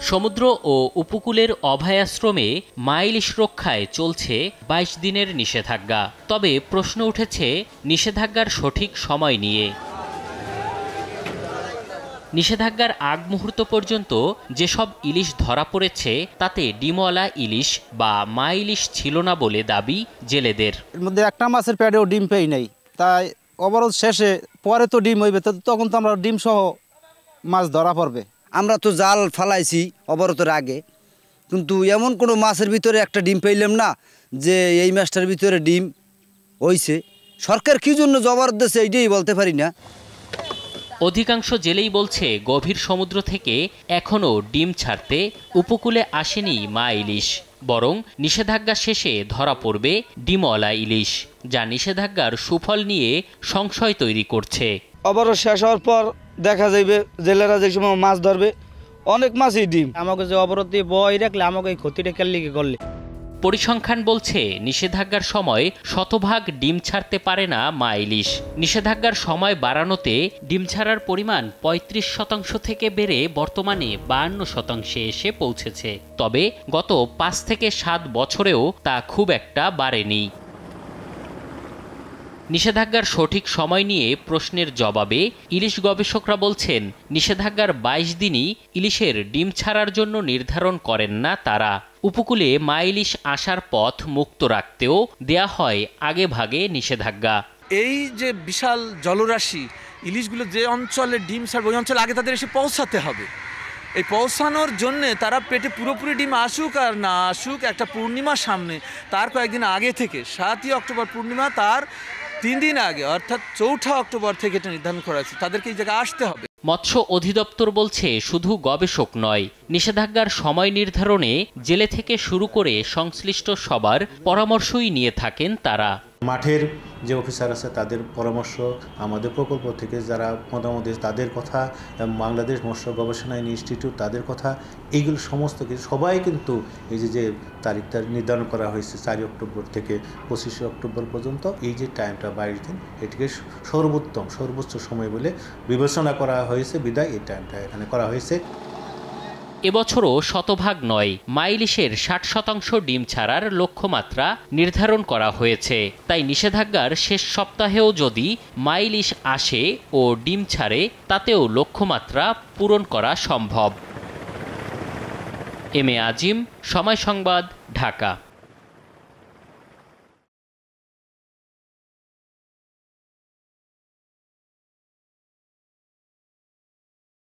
সমুদ্র ও উপকূলের অভয়াশ্রমে মা ইলিশ রক্ষায় চলছে ২২ দিনের নিষেধাজ্ঞা। তবে প্রশ্ন উঠেছে নিষেধাজ্ঞার সঠিক সময় নিয়ে। নিষেধাজ্ঞার আগ মুহূর্ত পর্যন্ত যেসব ইলিশ ধরা পড়েছে তাতে ডিমওয়ালা ইলিশ বা মা ইলিশ ছিল না বলে দাবি জেলেদের। এর মধ্যে একটা মাছের পেটেও ডিম পেই নাই, তাই অবরোধ শেষে পরে তো ডিম হইবে, তখন তো আমরা ডিম সহ মাছ ধরা পড়বে। আমরা তো জাল ফালাইছি অবরোধের আগে, কিন্তু এমন কোনো মাছের ভিতরে একটা ডিম পেইলাম না যে এই মাছটার ভিতরে ডিম হইছে। সরকার কি জন্য জবরদস্ত দিচ্ছে এইটাই বলতে পারি না। অধিকাংশ জেলেই বলছে গভীর সমুদ্র থেকে এখনও ডিম ছাড়তে উপকূলে আসেনি মা ইলিশ, বরং নিষেধাজ্ঞা শেষে ধরা পড়বে ডিমওয়ালা ইলিশ, যা নিষেধাজ্ঞার সুফল নিয়ে সংশয় তৈরি করছে। অবরোধ শেষ হওয়ার পর দেখা যাবে জেলেরা যে সময় মাছ ধরবে অনেক মাছই ডিম। আমাকে যে অবরোধ দিয়ে বই রাখলে আমাকে এই ক্ষতিটা কেন করলে। পরিসংখ্যান বলছে নিষেধাজ্ঞার সময় শতভাগ ডিম ছাড়তে পারে না মা ইলিশ। নিষেধাজ্ঞার সময় বাড়ানোতে ডিম ছাড়ার পরিমাণ ৩৫% থেকে বেড়ে বর্তমানে ৫২% এসে পৌঁছেছে। তবে গত ৫ থেকে ৭ বছরেও তা খুব একটা বাড়েনি। নিষেধাজ্ঞার সঠিক সময় নিয়ে প্রশ্নের জবাবে ইলিশ গবেষকরা বলছেন নিষেধাজ্ঞার ২২ দিনই ইলিশের ডিম ছাড়ার জন্য নির্ধারণ করেন না তারা। উপকূলে মা ইলিশ আসার পথ মুক্ত রাখতেও দেয়া হয় আগে ভাগে নিষেধাজ্ঞা। এই যে বিশাল জলরাশি ইলিশগুলো যে অঞ্চলে ডিম ছাড়বে ওই অঞ্চলে আগে তাদের এসে পৌঁছাতে হবে। এই পৌঁছানোর জন্যে তারা পেটে পুরোপুরি ডিম আসুক আর না আসুক, একটা পূর্ণিমার সামনে তার কয়েকদিন আগে থেকে ৭ই অক্টোবর পূর্ণিমা, তার ৩ দিন আগে অর্থাৎ ৪ঠা অক্টোবর থেকে এটা নির্ধারণ করা হয়েছে তাদেরকে এই জায়গায় আসতে হবে। মৎস্য অধিদপ্তর বলছে শুধু গবেষক নয়, নিষেধাজ্ঞার সময় নির্ধারণে জেলে থেকে শুরু করে সংশ্লিষ্ট সবার পরামর্শই নিয়ে থাকেন তারা। মাঠের যে অফিসার আছে তাদের পরামর্শ, আমাদের প্রকল্প থেকে যারা মতামত তাদের কথা, বাংলাদেশ মৎস্য গবেষণা ইনস্টিটিউট তাদের কথা, এইগুলো সমস্ত কিছু সবাই কিন্তু এই যে তারিখটা নির্ধারণ করা হয়েছে ৪ অক্টোবর থেকে ২৫ অক্টোবর পর্যন্ত, এই যে টাইমটা ২২ দিন, এটিকে সর্বোচ্চ সময় বলে বিবেচনা করা হয়েছে, বিদায় এই টাইমটা এখানে করা হয়েছে। এবছরও শতভাগ নয়, মা ইলিশের ৬০% ডিম ছাড়ার লক্ষ্যমাত্রা নির্ধারণ করা হয়েছে। তাই নিষেধাজ্ঞার শেষ সপ্তাহেও যদি মা ইলিশ আসে ও ডিম ছাড়ে তাতেও লক্ষ্যমাত্রা পূরণ করা সম্ভব। এম এ আজিম, সময় সংবাদ, ঢাকা।